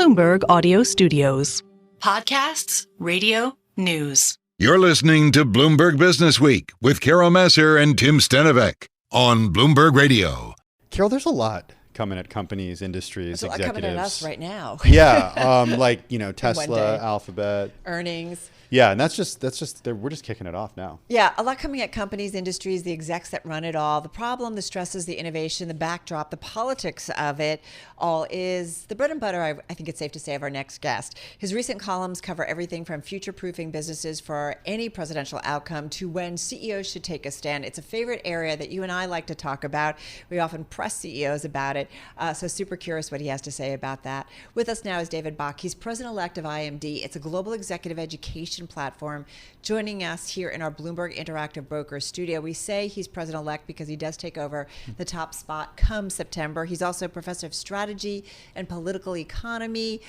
Bloomberg Audio Studios. Podcasts, radio, news. You're listening to Bloomberg Businessweek with Carol Massar and Tim Stenovec on Bloomberg Radio. Carol, there's a lot coming at companies, industries, There's a lot executives. coming at us right now. Yeah, Tesla, Alphabet. Earnings. Yeah, and that's just we're just kicking it off now. Yeah, a lot coming at companies, industries, the execs that run it all. The problem, the stresses, the innovation, the backdrop, the politics of it all is the bread and butter, I think it's safe to say, of our next guest. His recent columns cover everything from future-proofing businesses for any presidential outcome to when CEOs should take a stand. It's a favorite area that you and I like to talk about. We often press CEOs about it, so super curious what he has to say about that. With us now is David Bach. He's president-elect of IMD. It's a global executive education platform. Joining us here in our Bloomberg Interactive Broker studio. We say he's president-elect because he does take over the top spot come September. He's also professor of strategy and political economy,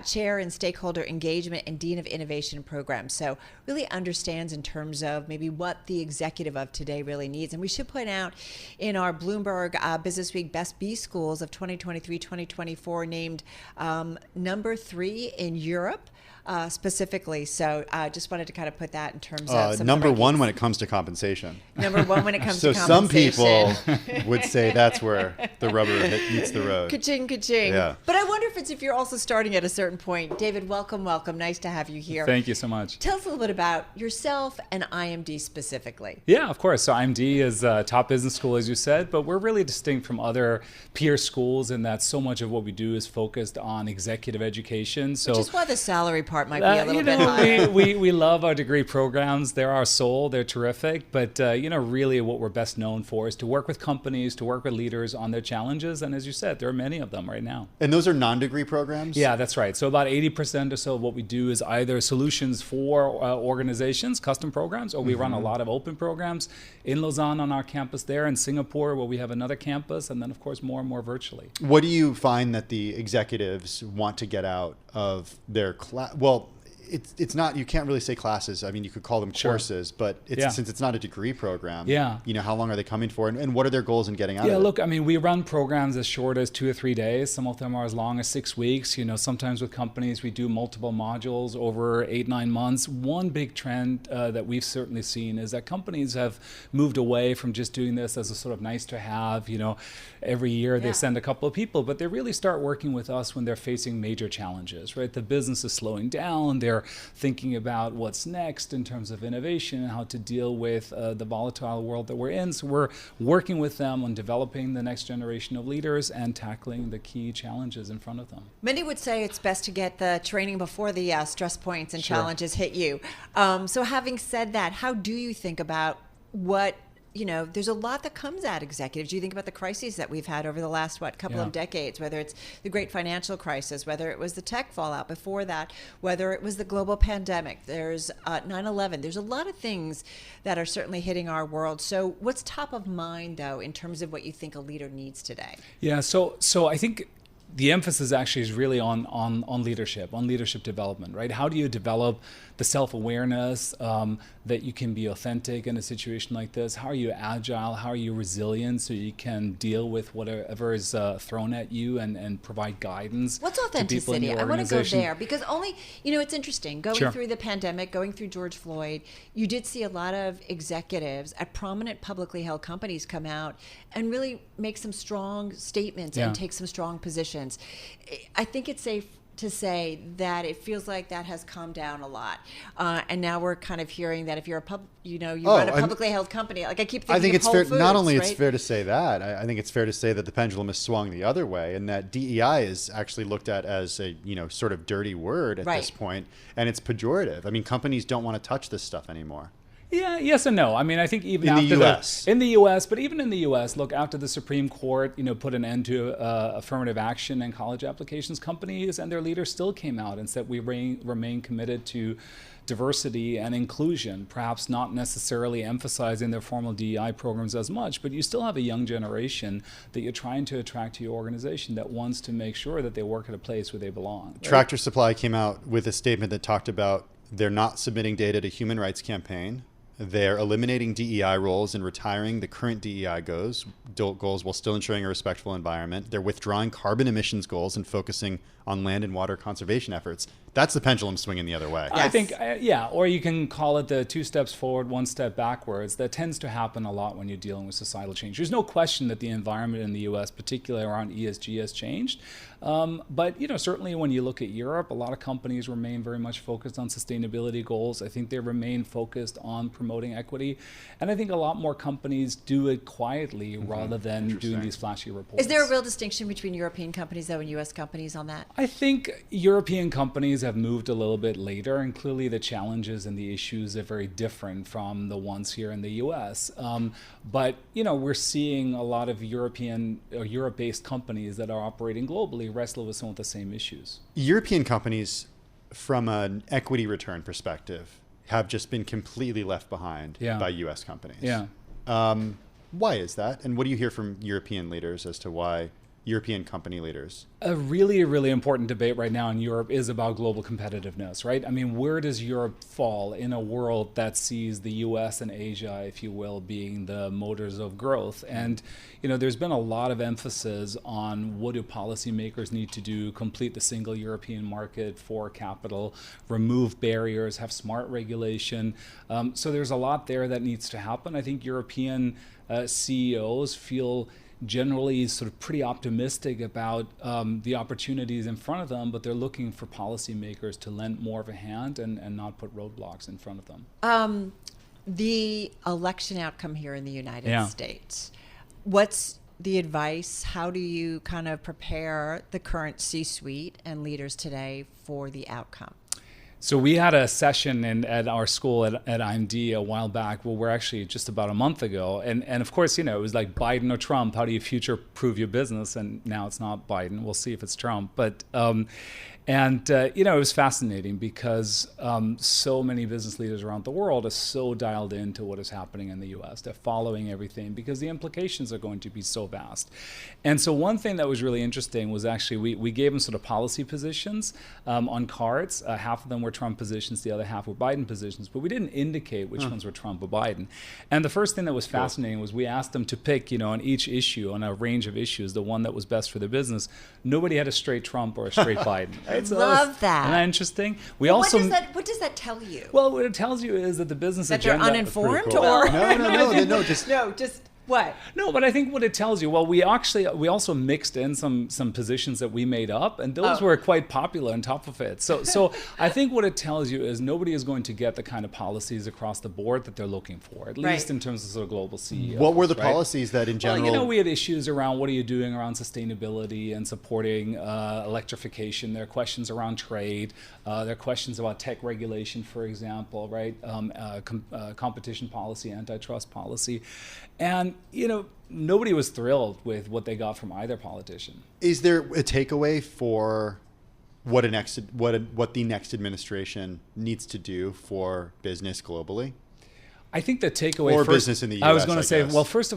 chair in stakeholder engagement, and dean of innovation programs. So really understands in terms of maybe what the executive of today really needs. And we should point out in our Bloomberg Businessweek Best B Schools of 2023-2024 named number 3 in Europe. Specifically. So I just wanted to kind of put that in terms of some number one when it comes to compensation. Number one when it comes to compensation. So some people would say that's where the rubber meets the road. Ka-ching, ka-ching. Yeah. But I wonder if you're also starting at a certain point. David, welcome. Nice to have you here. Thank you so much. Tell us a little bit about yourself and IMD specifically. Yeah, of course. So IMD is a top business school, as you said, but we're really distinct from other peer schools in that so much of what we do is focused on executive education. So which is why the salary part might be a little bit higher. We love our degree programs. They're our soul. They're terrific. But, really what we're best known for is to work with companies, to work with leaders on their challenges. And as you said, there are many of them right now. And those are non-degree programs? Yeah, that's right. So about 80% or so of what we do is either solutions for organizations, custom programs, or we run a lot of open programs in Lausanne on our campus there, in Singapore where we have another campus, and then of course more and more virtually. What do you find that the executives want to get out of their class? Well, it's not, you can't really say classes. I mean, you could call them courses, but since it's not a degree program, how long are they coming for, and what are their goals in getting out of it? Yeah, look, I mean, we run programs as short as 2 or 3 days. Some of them are as long as 6 weeks. Sometimes with companies, we do multiple modules over 8-9 months. One big trend that we've certainly seen is that companies have moved away from just doing this as a sort of nice to have, every year they send a couple of people, but they really start working with us when they're facing major challenges, right? The business is slowing down. They're thinking about what's next in terms of innovation and how to deal with the volatile world that we're in. So we're working with them on developing the next generation of leaders and tackling the key challenges in front of them. Many would say it's best to get the training before the stress points and challenges hit you. So having said that, how do you think about what there's a lot that comes at executives. You think about the crises that we've had over the last, couple of decades, whether it's the great financial crisis, whether it was the tech fallout before that, whether it was the global pandemic, there's 9/11. There's a lot of things that are certainly hitting our world. So what's top of mind, though, in terms of what you think a leader needs today? Yeah, so I think the emphasis actually is really on leadership development, right? How do you develop the self-awareness that you can be authentic in a situation like this? How are you agile? How are you resilient so you can deal with whatever is thrown at you and provide guidance? What's authenticity? I want to go there because it's interesting. Going through the pandemic, going through George Floyd, you did see a lot of executives at prominent publicly held companies come out and really make some strong statements and take some strong positions. I think it's safe to say that it feels like that has calmed down a lot, and now we're kind of hearing that if you're run a publicly held company, like I keep thinking, I think of it's Whole fair. Foods, not only right? it's fair to say that, I think it's fair to say that the pendulum has swung the other way, and that DEI is actually looked at as a sort of dirty word at this point, and it's pejorative. I mean, companies don't want to touch this stuff anymore. Yeah, yes and no. I mean, I think even in after the U.S. In the U.S., but even in the U.S., look, after the Supreme Court, put an end to affirmative action in college applications, companies and their leaders still came out and said we remain committed to diversity and inclusion, perhaps not necessarily emphasizing their formal DEI programs as much, but you still have a young generation that you're trying to attract to your organization that wants to make sure that they work at a place where they belong. Right? Tractor Supply came out with a statement that talked about they're not submitting data to Human Rights Campaign. They're eliminating DEI roles and retiring the current DEI goals while still ensuring a respectful environment. They're withdrawing carbon emissions goals and focusing on land and water conservation efforts. That's the pendulum swinging the other way. I think, or you can call it the 2 steps forward, 1 step backwards. That tends to happen a lot when you're dealing with societal change. There's no question that the environment in the U.S., particularly around ESG, has changed. But certainly when you look at Europe, a lot of companies remain very much focused on sustainability goals. I think they remain focused on promoting equity. And I think a lot more companies do it quietly rather than doing these flashy reports. Is there a real distinction between European companies, though, and U.S. companies on that? I think European companies have moved a little bit later, and clearly the challenges and the issues are very different from the ones here in the U.S. But we're seeing a lot of Europe-based companies that are operating globally wrestle with some of the same issues. European companies, from an equity return perspective, have just been completely left behind by U.S. companies. Yeah. Why is that? And what do you hear from European leaders as to why European company leaders? A really, really important debate right now in Europe is about global competitiveness, right? I mean, where does Europe fall in a world that sees the US and Asia, if you will, being the motors of growth? And, there's been a lot of emphasis on what do policymakers need to do, complete the single European market for capital, remove barriers, have smart regulation. So there's a lot there that needs to happen. I think European CEOs feel generally sort of pretty optimistic about the opportunities in front of them, but they're looking for policymakers to lend more of a hand and not put roadblocks in front of them. The election outcome here in the United States, what's the advice? How do you kind of prepare the current C-suite and leaders today for the outcome? So we had a session at our school at IMD a while back. Well, we're actually just about a month ago. And of course, it was like Biden or Trump. How do you future-proof your business? And now it's not Biden. We'll see if it's Trump. But it was fascinating because so many business leaders around the world are so dialed into what is happening in the U.S. They're following everything because the implications are going to be so vast. And so one thing that was really interesting was actually we gave them sort of policy positions on cards. Half of them were Trump positions, the other half were Biden positions, but we didn't indicate which ones were Trump or Biden. And the first thing that was fascinating was we asked them to pick, on each issue, on a range of issues, the one that was best for their business. Nobody had a straight Trump or a straight Biden. Right? So love that. Isn't that interesting? What does that tell you? Well, what it tells you is that the business that agenda... That they're uninformed? Cool. Or No, just what? No, but I think what it tells you, we also mixed in some positions that we made up, and those were quite popular on top of it. So I think what it tells you is nobody is going to get the kind of policies across the board that they're looking for, at least in terms of sort of global CEOs. What were the policies that in general... Well, we had issues around what are you doing around sustainability and supporting electrification. There are questions around trade. There are questions about tech regulation, for example, right? Competition policy, antitrust policy. And, nobody was thrilled with what they got from either politician. Is there a takeaway for what the next administration needs to do for business globally? I think the takeaway or business in the U.S. I was going to say, well, first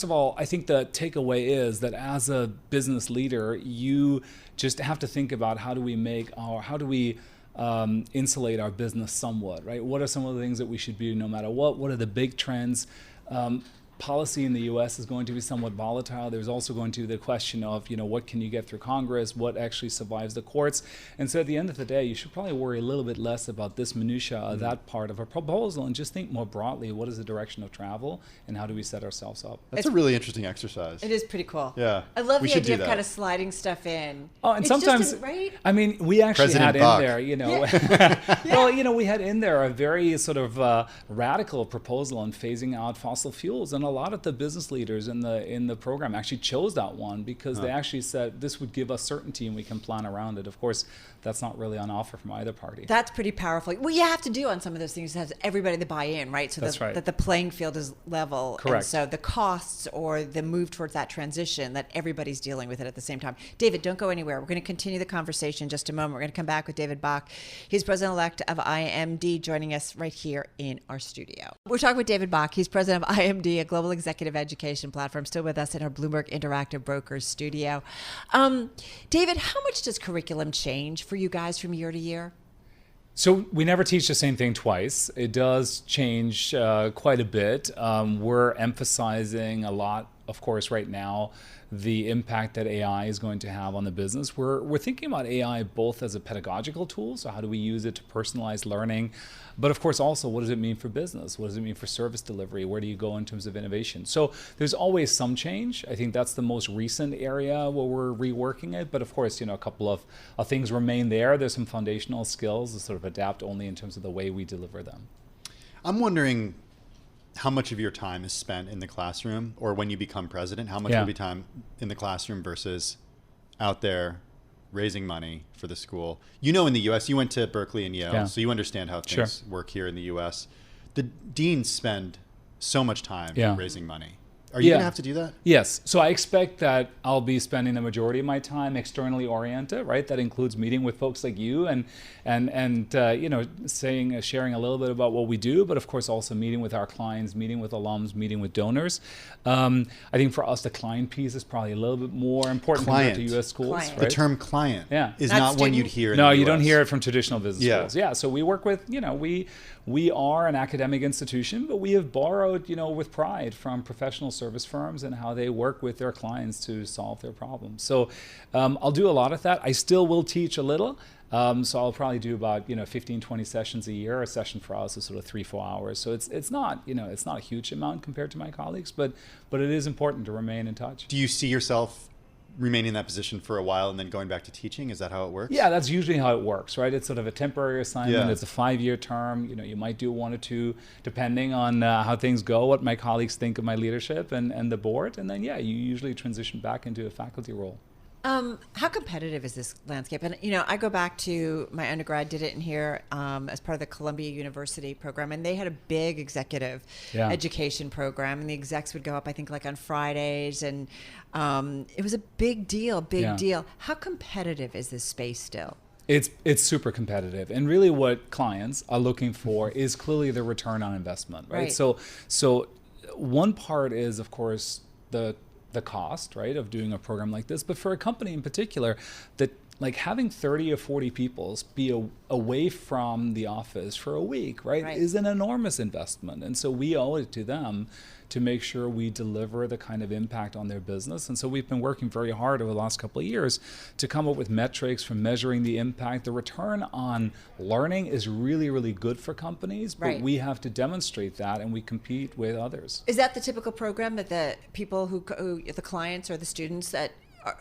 of all, I think the takeaway is that as a business leader, you just have to think about how do we insulate our business somewhat, right? What are some of the things that we should do no matter what? What are the big trends? Policy in the U.S. is going to be somewhat volatile. There's also going to be the question of, what can you get through Congress? What actually survives the courts? And so at the end of the day, you should probably worry a little bit less about this minutia of that part of a proposal and just think more broadly, what is the direction of travel and how do we set ourselves up? That's a really interesting exercise. It is pretty cool. Yeah. I love the idea of kind of sliding stuff in. Oh, and it's sometimes, right? I mean, we actually President had Bach. in there, well, we had in there a very sort of radical proposal on phasing out fossil fuels, and a lot of the business leaders in the program actually chose that one because they actually said this would give us certainty and we can plan around it. Of course, that's not really on offer from either party. That's pretty powerful. What you have to do on some of those things is have everybody to buy in, right? So that the playing field is level. Correct. And so the costs or the move towards that transition, that everybody's dealing with it at the same time. David, don't go anywhere. We're going to continue the conversation in just a moment. We're going to come back with David Bach. He's President-elect of IMD, joining us right here in our studio. We're talking with David Bach. He's president of IMD, a global executive education platform, still with us in our Bloomberg Interactive Brokers studio. David, how much does curriculum change for you guys from year to year? So we never teach the same thing twice. It does change quite a bit. We're emphasizing a lot, of course, right now, the impact that AI is going to have on the business. We're thinking about AI both as a pedagogical tool, so how do we use it to personalize learning, but of course also what does it mean for business? What does it mean for service delivery? Where do you go in terms of innovation? So there's always some change. I think that's the most recent area where we're reworking it, but of course, a couple of things remain there. There's some foundational skills to sort of adapt only in terms of the way we deliver them. I'm wondering how much of your time is spent in the classroom, or when you become president, how much will be time in the classroom versus out there raising money for the school? In the US, you went to Berkeley and Yale, so you understand how things work here in the US. The deans spend so much time raising money. Are you going to have to do that? Yes. So I expect that I'll be spending the majority of my time externally oriented, right? That includes meeting with folks like you and sharing a little bit about what we do, but of course also meeting with our clients, meeting with alums, meeting with donors. I think for us, the client piece is probably a little bit more important compared to U.S. schools. Right? The term client is not not one you'd hear in No, the US. you don't hear it from traditional business schools. Yeah. So we work with, we are an academic institution, but we have borrowed, with pride from professional service firms and how they work with their clients to solve their problems. So I'll do a lot of that. I still will teach a little. So I'll probably do about 15, 20 sessions a year. A session for us is sort of 3-4 hours. So it's not it's not a huge amount compared to my colleagues, but it is important to remain in touch. Do you see yourself remaining in that position for a while and then going back to teaching? Is that how it works? Yeah, that's usually how it works, right? It's sort of a temporary assignment. Yeah. It's a 5-year term. You might do 1 or 2, depending on how things go, what my colleagues think of my leadership and the board. And then, you usually transition back into a faculty role. How competitive is this landscape? And, I go back to my undergrad, did it in here as part of the Columbia University program, and they had a big executive education program, and the execs would go up, I think, like on Fridays, and it was a big deal. How competitive is this space still? It's super competitive, and really what clients are looking for is clearly the return on investment, right? So one part is, of course, the cost, right, of doing a program like this, but for a company in particular, that like having 30 or 40 people be away from the office for a week, right, is an enormous investment. And so we owe it to them to make sure we deliver the kind of impact on their business. And so we've been working very hard over the last couple of years to come up with metrics for measuring the impact. The return on learning is really, really good for companies, but we have to demonstrate that, and we compete with others. Is that the typical program that the people who the clients or the students that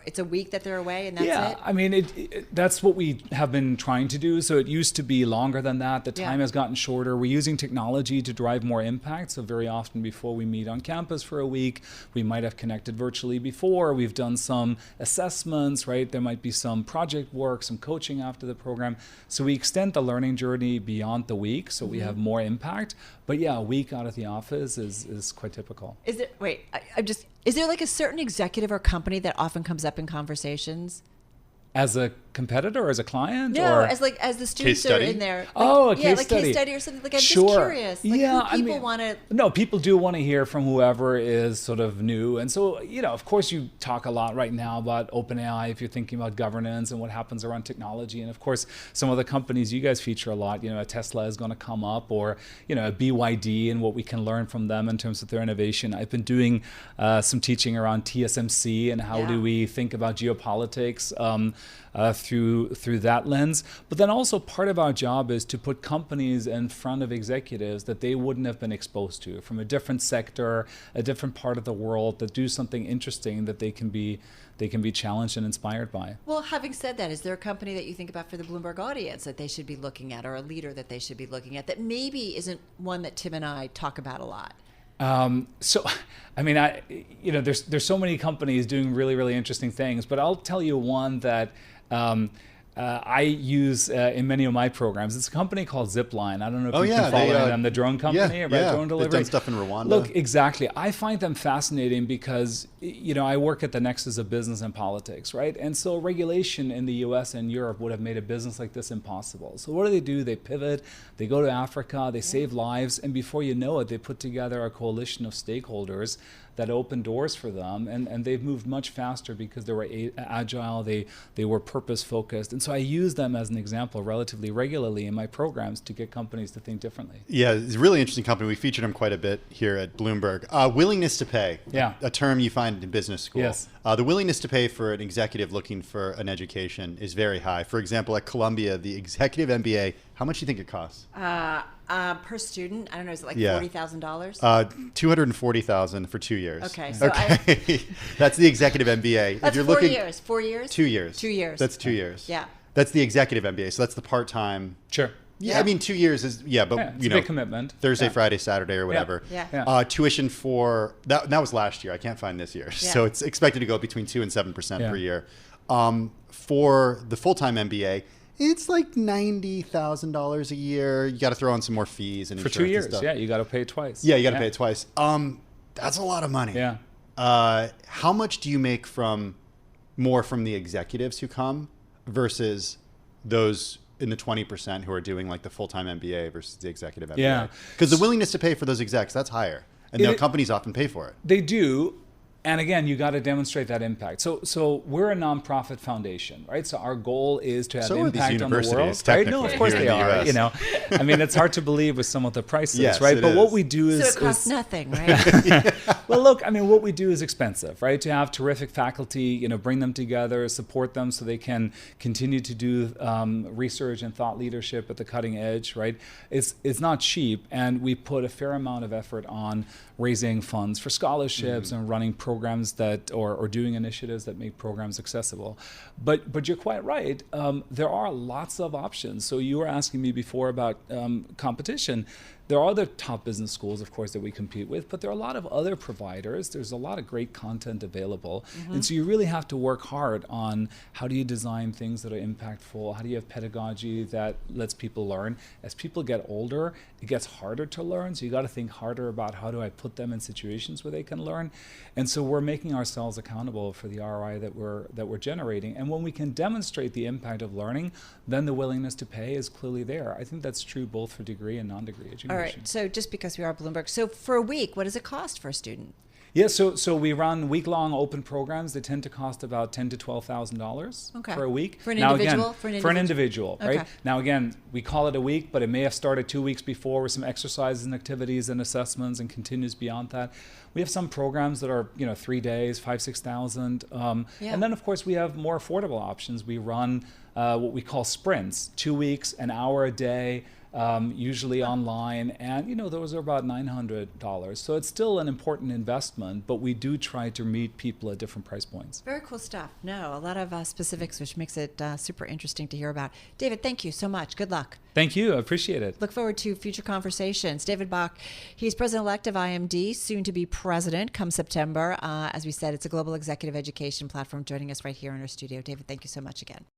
it's a week that they're away and that's it? Yeah, I mean, that's what we have been trying to do. So it used to be longer than that. The time has gotten shorter. We're using technology to drive more impact. So very often before we meet on campus for a week, we might have connected virtually before. We've done some assessments, right? There might be some project work, some coaching after the program. So we extend the learning journey beyond the week, so we have more impact. But a week out of the office is quite typical. Is there like a certain executive or company that often comes up in conversations? As a competitor or as a client? No, or? as the students Case that are study? in there. A case study. Case study or something. Like, I'm Sure. just curious. Like, people want to... No, people do want to hear from whoever is sort of new. And so, of course you talk a lot right now about OpenAI if you're thinking about governance and what happens around technology. And of course, some of the companies you guys feature a lot, a Tesla is going to come up, or, a BYD and what we can learn from them in terms of their innovation. I've been doing some teaching around TSMC and how do we think about geopolitics through that lens. But then also part of our job is to put companies in front of executives that they wouldn't have been exposed to from a different sector, a different part of the world, that do something interesting that they can be challenged and inspired by. Well, having said that, is there a company that you think about for the Bloomberg audience that they should be looking at, or a leader that they should be looking at that maybe isn't one that Tim and I talk about a lot? So, I mean, there's so many companies doing really, really interesting things, but I'll tell you one that I use in many of my programs. It's a company called Zipline. I don't know if you've been following them, the drone company, drone delivery. They've done stuff in Rwanda. Look, exactly. I find them fascinating because, I work at the nexus of business and politics, right? And so regulation in the US and Europe would have made a business like this impossible. So what do? They pivot, they go to Africa, they save lives, and before you know it, they put together a coalition of stakeholders that opened doors for them, and they've moved much faster because they were agile, they were purpose focused, and so I use them as an example relatively regularly in my programs to get companies to think differently. Yeah, it's a really interesting company. We featured them quite a bit here at Bloomberg. Willingness to pay, a term you find in business school. Yes. The willingness to pay for an executive looking for an education is very high. For example, at Columbia, the executive MBA, how much do you think it costs? Per student, I don't know, is it like $40,000? $240,000 for 2 years. Okay, so That's the executive MBA. That's if you're 4 looking, years. 4 years? 2 years. 2 years. That's 2 years. Yeah. That's the executive MBA. So that's the part-time. Sure. Yeah, I mean 2 years is but it's a big commitment. Thursday, Friday, Saturday, or whatever. Yeah. Tuition for that was last year. I can't find this year, so it's expected to go between 2% and 7% per year. For the full-time MBA, it's like $90,000 a year. You got to throw in some more fees and for insurance 2 years. and stuff. Yeah, you got to pay it twice. Yeah, you got to pay it twice. That's a lot of money. Yeah. How much do you make more from the executives who come versus those in the 20% who are doing like the full-time MBA versus the executive MBA? Yeah. Because the willingness to pay for those execs, that's higher. And the companies often pay for it. They do. And again, you got to demonstrate that impact. So we're a nonprofit foundation, right? So our goal is to have impact on the world. Right? No, of course they are. You know, I mean, it's hard to believe with some of the prices, right? But what we do is so it costs nothing, right? Well, look, I mean, what we do is expensive, right? To have terrific faculty, bring them together, support them so they can continue to do research and thought leadership at the cutting edge, right? It's not cheap, and we put a fair amount of effort on raising funds for scholarships and running programs or doing initiatives that make programs accessible. But you're quite right. There are lots of options. So you were asking me before about competition. There are other top business schools, of course, that we compete with, but there are a lot of other providers. There's a lot of great content available. And so you really have to work hard on how do you design things that are impactful? How do you have pedagogy that lets people learn? As people get older, it gets harder to learn. So you got to think harder about how do I put them in situations where they can learn. And so we're making ourselves accountable for the ROI that we're generating. And when we can demonstrate the impact of learning, then the willingness to pay is clearly there. I think that's true both for degree and non-degree education. All right. So just because we are Bloomberg, so for a week, what does it cost for a student? Yeah, so we run week-long open programs. They tend to cost about $10,000 to $12,000 for a week. For an individual? For an individual, right? Okay. Now again, we call it a week, but it may have started 2 weeks before with some exercises and activities and assessments and continues beyond that. We have some programs that are 3 days, 5,000 to 6,000. And then of course we have more affordable options. We run what we call sprints, 2 weeks, an hour a day, usually online, and those are about $900. So it's still an important investment, but we do try to meet people at different price points. Very cool stuff. No, a lot of specifics, which makes it super interesting to hear about. David, thank you so much. Good luck. Thank you. I appreciate it. Look forward to future conversations. David Bach, he's president-elect of IMD, soon to be president come September. As we said, it's a global executive education platform, joining us right here in our studio. David, thank you so much again.